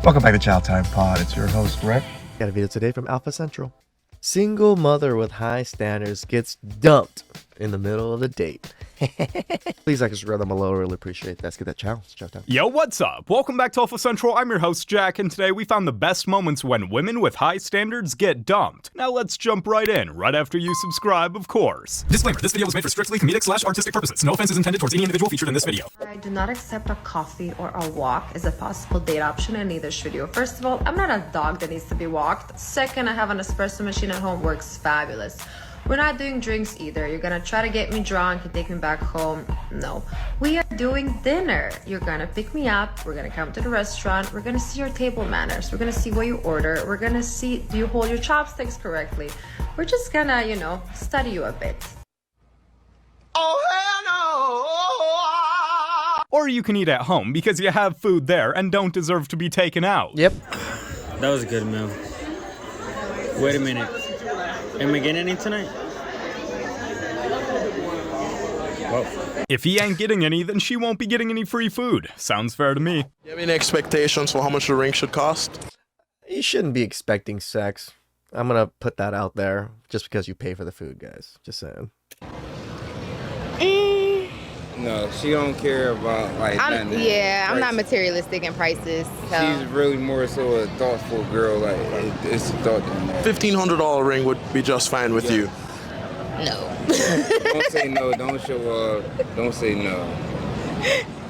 Welcome back to Chow Time Pod. It's your host, Rick. Got a video today from Alpha Central. Single mother with high standards gets dumped in the middle of the date. Please like us, read them below. Really appreciate that. Let's get that challenge. Chow time. Yo, what's up? Welcome back to Alpha Central. I'm your host, Jack, and today we found the best moments when women with high standards get dumped. Now let's jump right in, right after you subscribe, of course. Disclaimer, this video was made for strictly comedic/artistic purposes. No offense is intended towards any individual featured in this video. I do not accept a coffee or a walk as a possible date option in either video. First of all, I'm not a dog that needs to be walked. Second, I have an espresso machine at home, works fabulous. We're not doing drinks either. You're gonna try to get me drunk and take me back home. No. We are doing dinner. You're gonna pick me up. We're gonna come to the restaurant. We're gonna see your table manners. We're gonna see what you order. We're gonna see, do you hold your chopsticks correctly? We're just gonna, study you a bit. Or you can eat at home because you have food there and don't deserve to be taken out. Yep. That was a good meal. Wait a minute. Am I getting any tonight? Whoa. If he ain't getting any, then she won't be getting any free food. Sounds fair to me. Do you have any expectations for how much the ring should cost? You shouldn't be expecting sex. I'm gonna put that out there just because you pay for the food, guys. Just saying. No, she don't care about I'm not materialistic in prices. So. She's really more so a thoughtful girl. Like it's a thought in there. $1,500 ring would be just fine with you. No. Don't say no. Don't show up. Don't say no.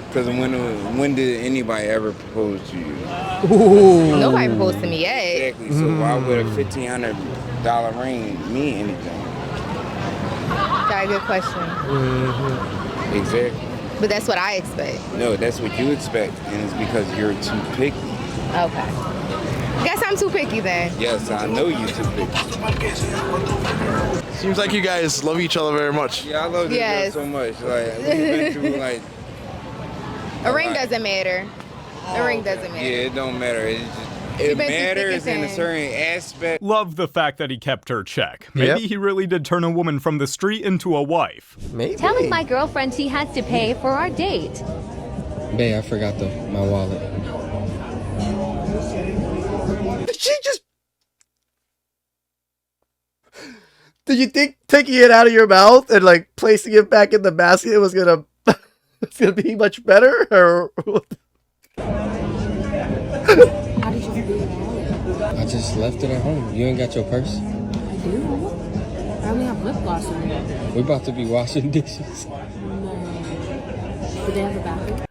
Because when did anybody ever propose to you? Ooh. Nobody proposed to me yet. Exactly. So why would a $1,500 ring mean anything? Got a good question. Mm-hmm. Exactly. But that's what I expect. No, that's what you expect, and it's because you're too picky. Okay. Guess I'm too picky then. Yes, I know you're too picky. Seems like you guys love each other very much. Yeah, I love this girl so much. Like we've been through a ring doesn't matter. A ring doesn't matter. Yeah, it don't matter. It matters in a certain aspect. Love the fact that he kept her check. Maybe he really did turn a woman from the street into a wife. Maybe. Telling my girlfriend she has to pay for our date. Babe, I forgot my wallet. Did you think taking it out of your mouth and placing it back in the basket was gonna it's gonna be much better, or How did you forget your wallet? I just left it at home. You ain't got your purse? I do. I only have lip gloss in it. We're about to be washing dishes. No. Do they have a bathroom?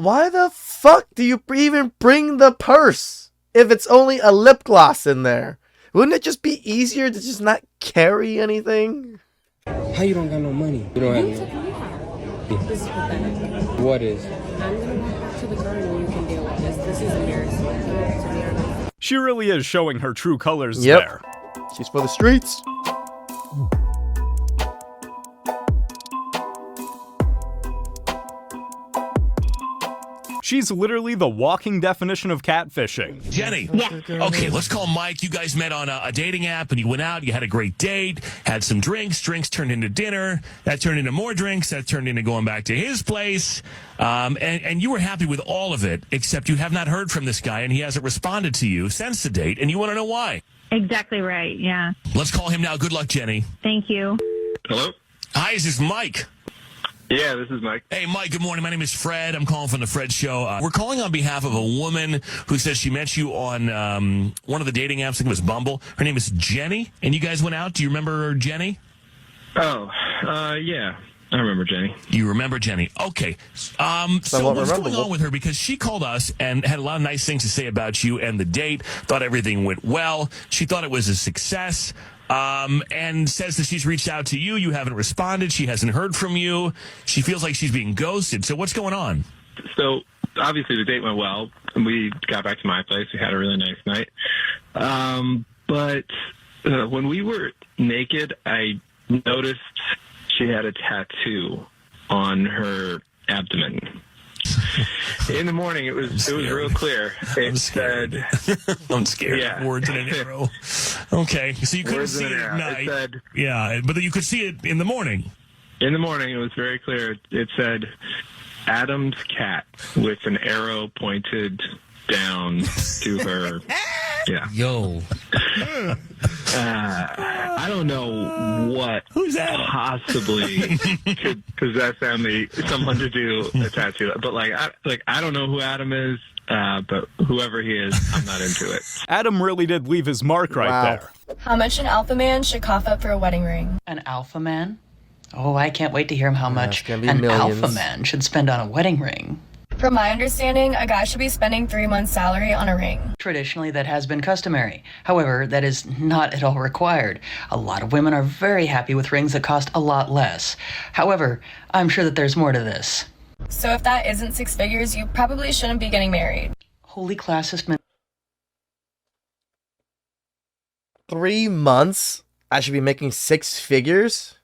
why the fuck do you even bring the purse if it's only a lip gloss in there? Wouldn't it just be easier to just not carry anything? How you don't got no money? You don't have no. This is pathetic. What is? I'm gonna walk back to the garden and you can deal with this. This is embarrassing, to be honest. She really is showing her true colors Yep. there. She's for the streets. She's literally the walking definition of catfishing. Jenny. Yeah. Okay, let's call Mike. You guys met on a dating app and you went out, you had a great date, had some drinks turned into dinner, that turned into more drinks, that turned into going back to his place, and you were happy with all of it, except you have not heard from this guy and he hasn't responded to you since the date, and you want to know why. Exactly right, yeah. Let's call him now. Good luck, Jenny. Thank you. Hello? Hi, is this Mike? Yeah, this is Mike. Hey, Mike, good morning. My name is Fred. I'm calling from the Fred Show. We're calling on behalf of a woman who says she met you on one of the dating apps. I think it was Bumble. Her name is Jenny, and you guys went out. Do you remember Jenny? Oh, yeah. I remember Jenny. You remember Jenny. Okay. So what's going on with her? Because she called us and had a lot of nice things to say about you and the date, thought everything went well. She thought it was a success. And says that she's reached out to you. You haven't responded. She hasn't heard from you. She feels like she's being ghosted. So what's going on? So, obviously, the date went well. We got back to my place. We had a really nice night. But when we were naked, I noticed she had a tattoo on her abdomen. In the morning, it was real clear. It said, I'm scared. Yeah. Words in an arrow. Okay, so you couldn't see it at night. It said, yeah, but you could see it in the morning. In the morning, it was very clear. It said, Adam's cat, with an arrow pointed down to her. Yeah. Yo. I don't know what possibly could possess someone to do a tattoo, but I don't know who Adam is, but whoever he is, I'm not into it. Adam really did leave his mark right there. How much an alpha man should cough up for a wedding ring? An alpha man? Oh, I can't wait to hear how much an millions. alpha man should spend on a wedding ring. From my understanding, a guy should be spending 3 months' salary on a ring. Traditionally, that has been customary. However, that is not at all required. A lot of women are very happy with rings that cost a lot less. However, I'm sure that there's more to this. So if that isn't 6 figures, you probably shouldn't be getting married. Holy classist. 3 months? I should be making 6 figures?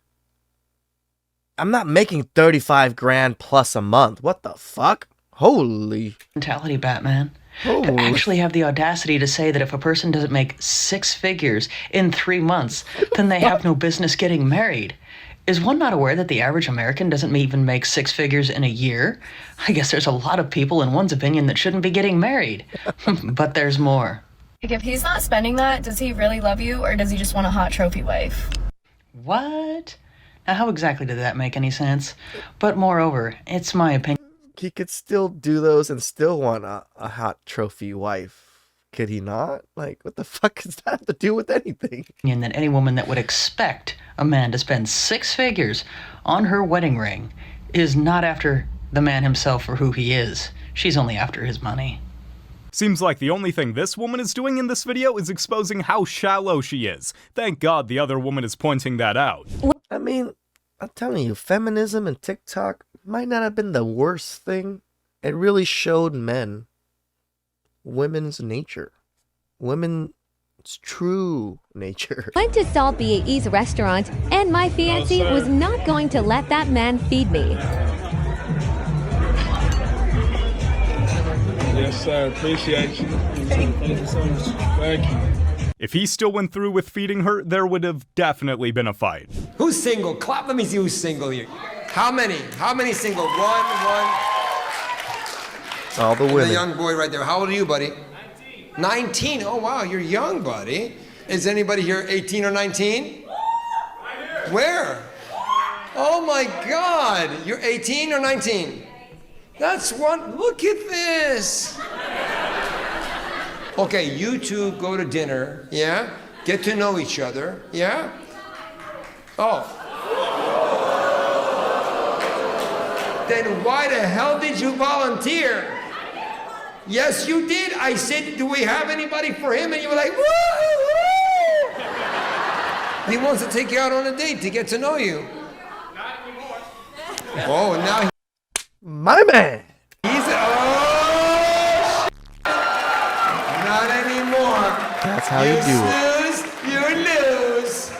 I'm not making 35 grand plus a month. What the fuck? Holy mentality, Batman. Holy. To actually have the audacity to say that if a person doesn't make 6 figures in 3 months, then they have no business getting married. Is one not aware that the average American doesn't even make 6 figures in a year? I guess there's a lot of people, in one's opinion, that shouldn't be getting married. But there's more. If he's not spending that, does he really love you, or does he just want a hot trophy wife? What? Now, how exactly did that make any sense? But moreover, it's my opinion. He could still do those and still want a hot trophy wife. Could he not? Like, what the fuck does that have to do with anything? And that any woman that would expect a man to spend 6 figures on her wedding ring is not after the man himself for who he is. She's only after his money. Seems like the only thing this woman is doing in this video is exposing how shallow she is. Thank God the other woman is pointing that out. I mean, I'm telling you, feminism and TikTok might not have been the worst thing. It really showed men women's nature. Women's true nature. Went to Salt BAE's restaurant, and my fiancé was not going to let that man feed me. Yes, sir. Appreciate you. Thank you so much. Thank you. If he still went through with feeding her, there would have definitely been a fight. Who's single? Clap. Let me see who's single here. How many? How many single? One. All the women. The young boy right there. How old are you, buddy? 19. Oh, wow. You're young, buddy. Is anybody here 18 or 19? Where? Oh, my God. You're 18 or 19? That's one. Look at this. Okay, you two go to dinner, yeah? Get to know each other, yeah? Oh. Then why the hell did you volunteer? Yes, you did. I said, do we have anybody for him? And you were like, woo, woo. He wants to take you out on a date to get to know you. Not anymore. Oh, now my man. He's oh, not anymore. That's how you do it. You lose.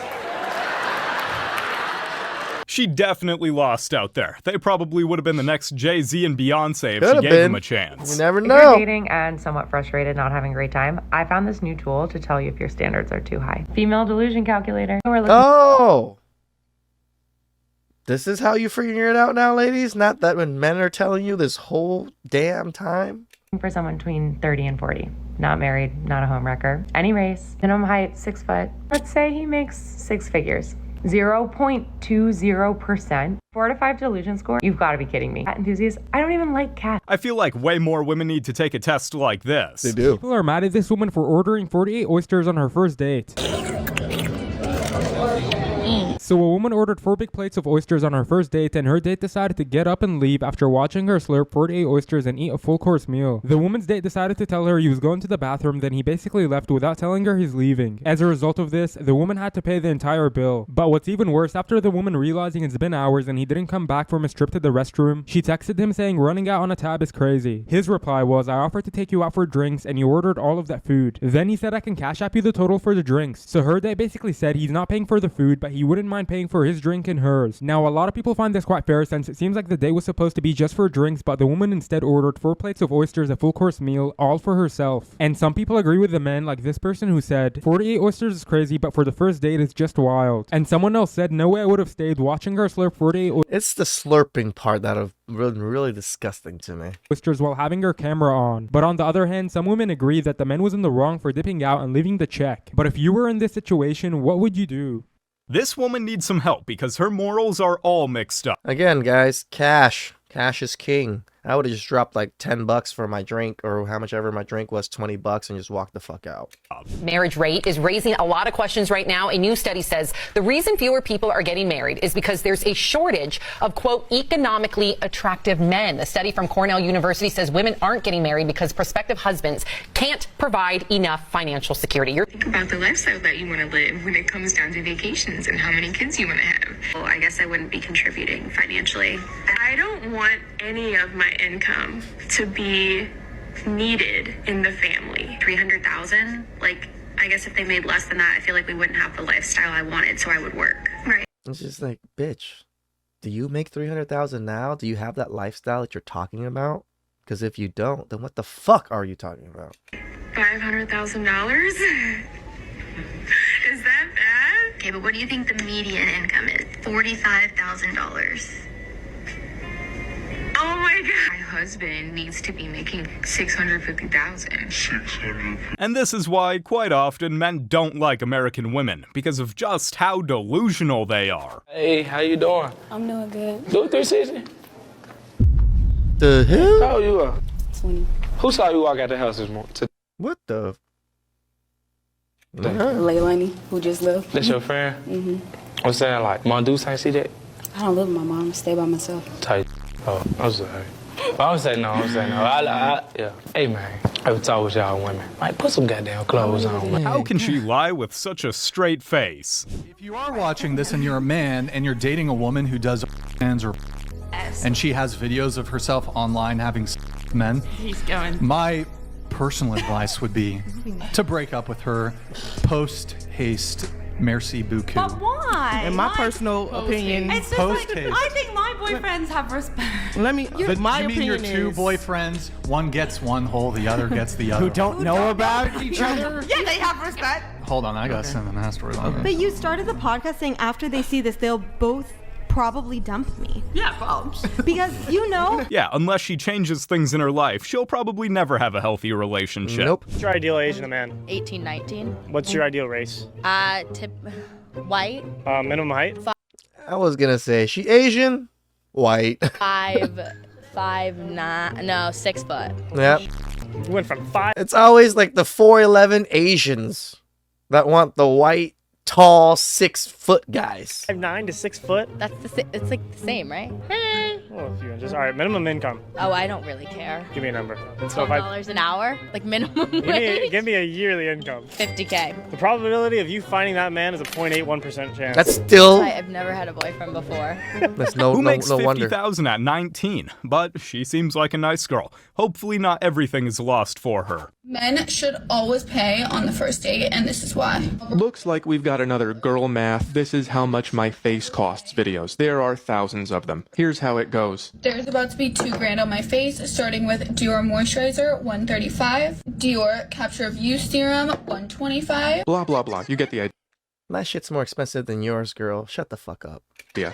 She definitely lost out there. They probably would have been the next Jay-Z and Beyonce if Could've she gave been. them a chance. You never If know. you're dating and somewhat frustrated, not having a great time, I found this new tool to tell you if your standards are too high. Female delusion calculator. Oh. This is how you figure it out now, ladies? Not that when men are telling you this whole damn time? For someone between 30 and 40. Not married, not a homewrecker. Any race, minimum height, 6 foot. Let's say he makes 6 figures. 0.20%. 4 to 5 delusion score. You've got to be kidding me. Cat enthusiast, I don't even like cats. I feel like way more women need to take a test like this. They do. People are mad at this woman for ordering 48 oysters on her first date. So a woman ordered 4 big plates of oysters on her first date, and her date decided to get up and leave after watching her slurp 48 oysters and eat a full course meal. The woman's date decided to tell her he was going to the bathroom, then he basically left without telling her he's leaving. As a result of this, the woman had to pay the entire bill. But what's even worse, after the woman realizing it's been hours and he didn't come back from his trip to the restroom, she texted him saying running out on a tab is crazy. His reply was, I offered to take you out for drinks and you ordered all of that food. Then he said I can cash app you the total for the drinks. So her date basically said he's not paying for the food, but he wouldn't mind mind paying for his drink and hers. Now, a lot of people find this quite fair since it seems like the date was supposed to be just for drinks, but the woman instead ordered 4 plates of oysters, a full course meal, all for herself. And some people agree with the men, like this person who said, 48 oysters is crazy, but for the first date it's just wild. And someone else said, no way I would have stayed. Watching her slurp 48 It's the slurping part that have been really disgusting to me. oysters while having her camera on. But on the other hand, some women agree that the man was in the wrong for dipping out and leaving the check. But if you were in this situation, what would you do? This woman needs some help because her morals are all mixed up. Again, guys, cash. Cash is king. I would have just dropped like $10 for my drink, or how much ever my drink was, $20, and just walked the fuck out. Marriage rate is raising a lot of questions right now. A new study says the reason fewer people are getting married is because there's a shortage of, quote, economically attractive men. A study from Cornell University says women aren't getting married because prospective husbands can't provide enough financial security. Think about the lifestyle that you want to live when it comes down to vacations and how many kids you want to have. Well, I guess I wouldn't be contributing financially. I don't want any of my income to be needed in the family. 300,000, like, I guess if they made less than that, I feel like we wouldn't have the lifestyle I wanted, so I would work. Right. It's just like, bitch, do you make 300,000 now? Do you have that lifestyle that you're talking about? Because if you don't, then what the fuck are you talking about? $500,000? Is that bad? Okay, but what do you think the median income is? $45,000. Oh my god. My husband needs to be making $650,000. And this is why, quite often, men don't like American women, because of just how delusional they are. Hey, how you doing? I'm doing good. Do a 360. The hell? How old you are? 20. Who saw you walk out the house this morning? What the? Leilani, who just left. That's your friend? Mm-hmm. What's that like? Mondoose ain't see that? I don't live with my mom. I stay by myself. Tight. Oh, I'm sorry. I would say no. Yeah. Hey, man. I would talk with y'all women. Like, put some goddamn clothes on, man. How can she lie with such a straight face? If you are watching this and you're a man and you're dating a woman who does hands or and she has videos of herself online having with men, He's going. my personal advice would be to break up with her post haste. Merci beaucoup. But why? In my personal opinion, It's just like, I think my boyfriends have respect. let me. My you mean your opinion two is boyfriends? One gets one hole, the other gets the other. who don't know about each other. Yeah, they have respect. Hold on, I gotta send an asteroid on But you started the podcast saying after they see this, they'll both probably dump me. Yeah, well. Because, you know. Yeah, unless she changes things in her life, she'll probably never have a healthy relationship. Nope. What's your ideal age in a man? 18, 19. What's your ideal race? White. Minimum height? I was gonna say, she Asian? White. 5'9", no, 6 foot. Yep. You went from 5. It's always like the 4'11" Asians that want the white, tall, 6-foot guys. 5'9" to 6 foot? That's it's like the same, right? Hey. Well, a few inches. All right, minimum income. Oh, I don't really care. Give me a number. So $12 an hour, like minimum wage. give me a yearly income. 50K. The probability of you finding that man is a 0.81% chance. That's still. I've never had a boyfriend before. That's no Who makes no wonder. $50,000 at 19? But she seems like a nice girl. Hopefully not everything is lost for her. Men should always pay on the first date, and this is why. Looks like we've got another girl math. This is how much my face costs videos. There are thousands of them. Here's how it goes. There's about to be $2,000 on my face, starting with Dior Moisturizer, $135, Dior Capture of Youth Serum, $125. Blah, blah, blah. You get the idea. My shit's more expensive than yours, girl. Shut the fuck up. Yeah.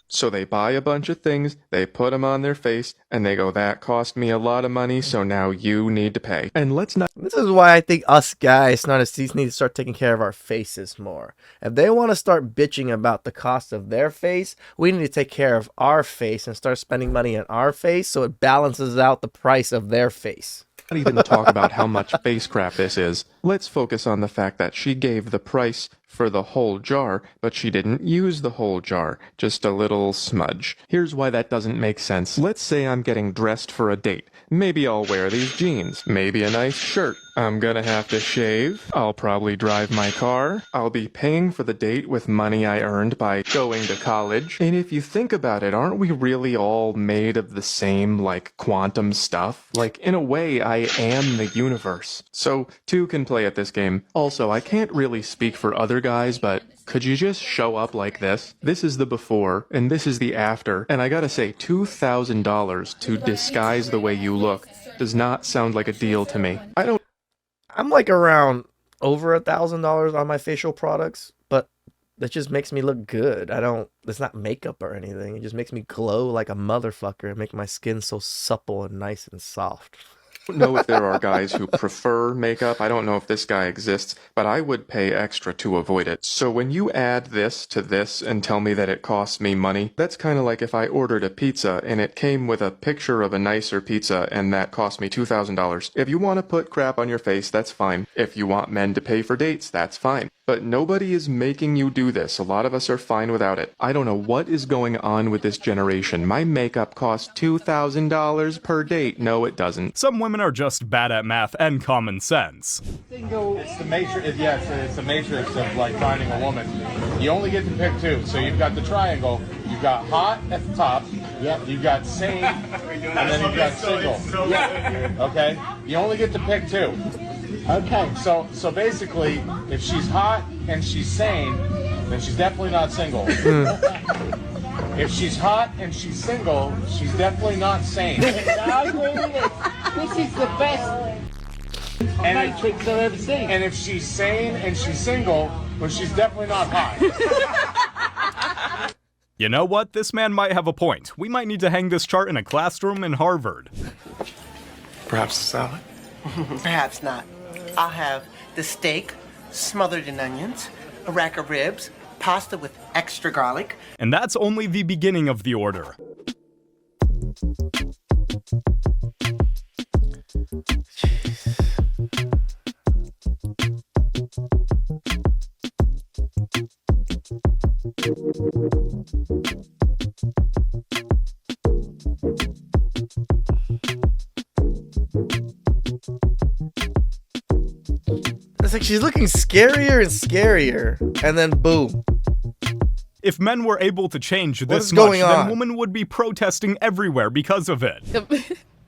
So they buy a bunch of things, they put them on their face, and they go, that cost me a lot of money, so now you need to pay. And let's not... This is why I think us guys, not as these, need to start taking care of our faces more. If they want to start bitching about the cost of their face, we need to take care of our face and start spending money on our face so it balances out the price of their face. Not even talk about how much face crap this is. Let's focus on the fact that she gave the price for the whole jar, but she didn't use the whole jar, just a little smudge. Here's why that doesn't make sense. Let's say I'm getting dressed for a date. Maybe I'll wear these jeans, maybe a nice shirt, I'm gonna have to shave. I'll probably drive my car. I'll be paying for the date with money I earned by going to college. And if you think about it, aren't we really all made of the same, like, quantum stuff? Like, in a way, I am the universe. So, two can play at this game. Also, I can't really speak for other guys, but could you just show up like this? This is the before, and this is the after. And I gotta say, $2,000 to disguise the way you look does not sound like a deal to me. I'm like around over $1,000 on my facial products, but that just makes me look good. It's not makeup or anything. It just makes me glow like a motherfucker and make my skin so supple and nice and soft. I don't know if there are guys who prefer makeup. I don't know if this guy exists, but I would pay extra to avoid it. So when you add this to this and tell me that it costs me money, that's kind of like if I ordered a pizza and it came with a picture of a nicer pizza and that cost me $2,000. If you want to put crap on your face, that's fine. If you want men to pay for dates, that's fine. But nobody is making you do this. A lot of us are fine without it. I don't know what is going on with this generation. My makeup costs $2,000 per date. No, it doesn't. Some women are just bad at math and common sense. It's the matrix. Yes, it's the matrix of like finding a woman. You only get to pick two. So you've got the triangle. You've got hot at the top. Yep. You've got sane, and then you've got single. Yep. Okay. You only get to pick two. Okay. So basically, if she's hot and she's sane, then she's definitely not single. If she's hot and she's single, she's definitely not sane. I agree with it. This is the best matrix I've ever seen. And if she's sane and she's single, well, she's definitely not hot. You know what? This man might have a point. We might need to hang this chart in a classroom in Harvard. Perhaps a salad? Perhaps not. I'll have the steak smothered in onions, a rack of ribs, pasta with extra garlic. And that's only the beginning of the order. It's like she's looking scarier and scarier, and then boom. If men were able to change this is much, going then on? women would be protesting everywhere because of it.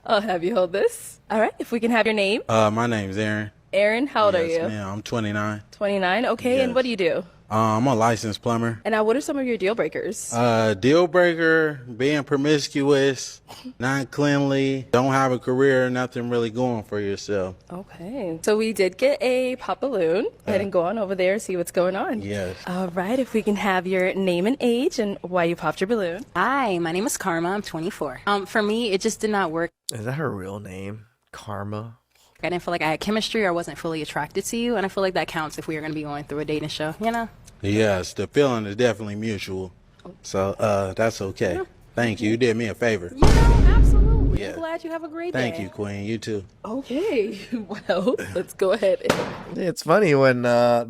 I'll have you hold this. All right, if we can have your name. My name's Aaron. Aaron, how old are you? Yeah, I'm 29. 29, okay, and what do you do? I'm a licensed plumber. And now what are some of your deal breakers? Deal breaker, being promiscuous, not cleanly, don't have a career, nothing really going for yourself. Okay, so we did get a pop balloon. Go ahead and go on over there and see what's going on. Yes. All right, if we can have your name and age and why you popped your balloon. Hi, my name is Karma. I'm 24. For me, it just did not work. Is that her real name? Karma? I didn't feel like I had chemistry or I wasn't fully attracted to you, and I feel like that counts if we are going to be going through a dating show, you know? Yes, the feeling is definitely mutual. So, that's okay. Thank you. You did me a favor. Yeah, absolutely. Yeah. I'm glad you have a great day. Thank you, Queen. You too. Okay, well, let's go ahead. It's funny when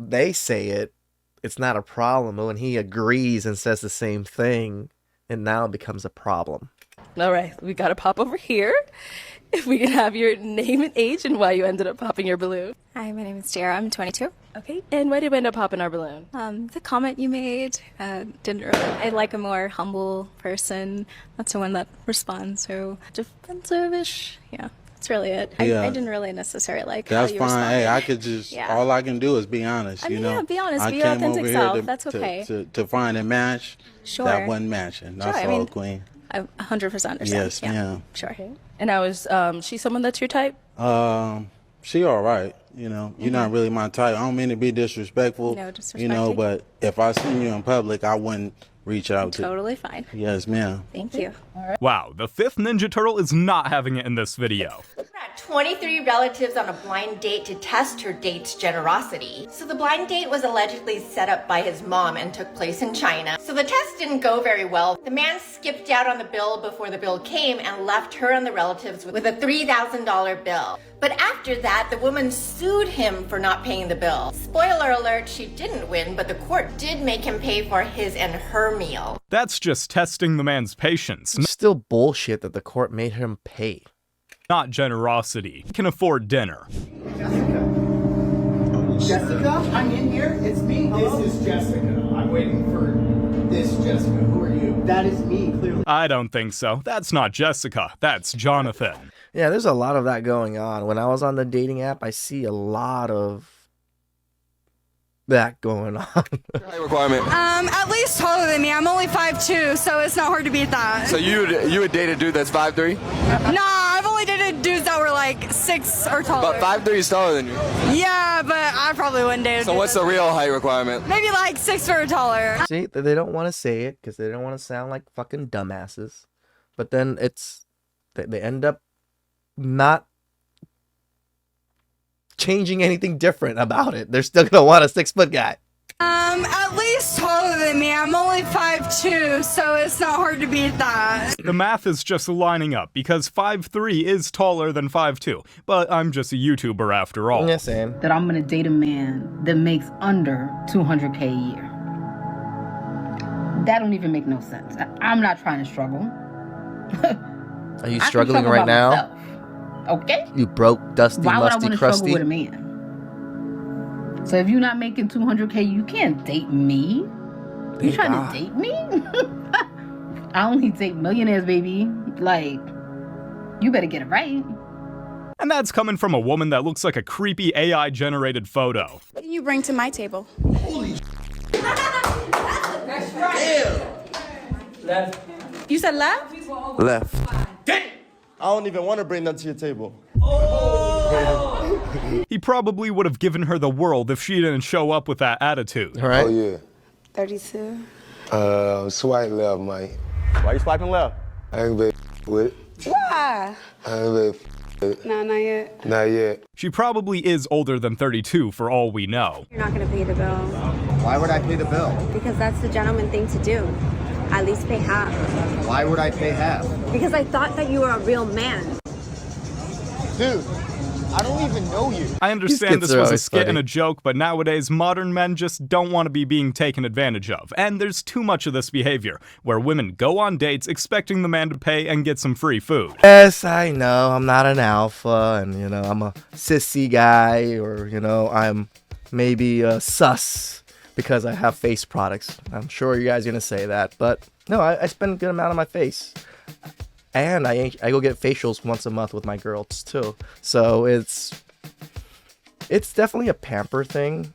they say it, it's not a problem, but when he agrees and says the same thing, it now becomes a problem. All right, we got to pop over here. If we can have your name and age and why you ended up popping your balloon. Hi, my name is Jara. I'm 22. Okay, and why did we end up popping our balloon? The comment you made didn't really. I like a more humble person, not someone that responds so defensive-ish. Yeah, that's really it. Yeah. I didn't really necessarily like That's how you fine. responded. Hey, I could just, Yeah. all I can do is be honest, I mean, you know? yeah, be honest, I be your came authentic over here self. That's okay. To find a match Sure. that wasn't matching. That's Sure, I all, mean, Queen. I 100% understand. Yes, yeah. ma'am. Sure. Okay. And now is she someone that's your type? She all right, you know. You're not really my type. I don't mean to be disrespectful. No, you know, disrespecting. but if I seen you in public, I wouldn't reach out to. Totally fine. Yes, ma'am. Thank you. Wow, the fifth Ninja Turtle is not having it in this video. 23 relatives on a blind date to test her date's generosity. So the blind date was allegedly set up by his mom and took place in China. So the test didn't go very well. The man skipped out on the bill before the bill came and left her and the relatives with a $3,000 bill. But after that, the woman sued him for not paying the bill. Spoiler alert, she didn't win, but the court did make him pay for his and her meal. That's just testing the man's patience. It's still bullshit that the court made him pay. Not generosity. He can afford dinner. Jessica, I'm in here. It's me. Hello? This is Jessica. I'm waiting for this Jessica. Who are you? That is me, clearly. I don't think so. That's not Jessica. That's Jonathan. Yeah, there's a lot of that going on. When I was on the dating app, I see a lot of that going on. Height requirement. At least taller than me. I'm only 5'2", so it's not hard to beat that. So you would date a dude that's 5'3"? Nah, I've only dated dudes that were like 6 or taller. But 5'3" is taller than you. Yeah, but I probably wouldn't date a So dude what's the real height requirement? Maybe like 6 foot or taller. See, they don't want to say it because they don't want to sound like fucking dumbasses. But then they end up not changing anything different about it. They're still gonna want a 6 foot guy. At least taller than me. I'm only 5'2", so it's not hard to beat that. The math is just lining up because 5'3" is taller than 5'2", but I'm just a YouTuber after all. Yeah, same. That I'm gonna date a man that makes under $200K a year. That don't even make no sense. I'm not trying to struggle. Are you struggling right now? Myself. Okay? You broke, dusty, Why would I musty, want to crusty? struggle with a man? So if you're not making $200K, you can't date me. You trying to date me? I only date millionaires, baby. Like, you better get it right. And that's coming from a woman that looks like a creepy AI-generated photo. What can you bring to my table? Holy Left. You said left? Left. Damn! I don't even want to bring that to your table. He probably would have given her the world if she didn't show up with that attitude. Right? Oh, yeah. 32. Swipe left, Mike. Why you swiping left? I ain't been with it. Why? I ain't been with it. No, not yet. Not yet. She probably is older than 32 for all we know. You're not going to pay the bill. Why would I pay the bill? Because that's the gentleman thing to do. At least pay half. Why would I pay half? Because I thought that you were a real man. Dude, I don't even know you. I understand this was a skit and a joke, but nowadays modern men just don't want to be being taken advantage of. And there's too much of this behavior, where women go on dates expecting the man to pay and get some free food. Yes, I know. I'm not an alpha, and, I'm a sissy guy, or, I'm maybe a sus because I have face products. I'm sure you guys are going to say that, but no, I spend a good amount on my face. And I go get facials once a month with my girls too. So it's definitely a pamper thing.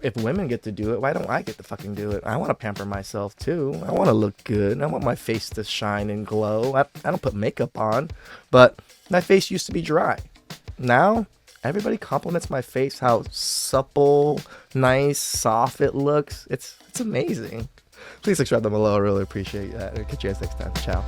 If women get to do it, why don't I get to fucking do it? I want to pamper myself too. I want to look good. I want my face to shine and glow. I don't put makeup on, but my face used to be dry. Now, everybody compliments my face, how supple, nice, soft it looks. It's amazing. Please subscribe down below. I really appreciate that. Catch you guys next time. Ciao.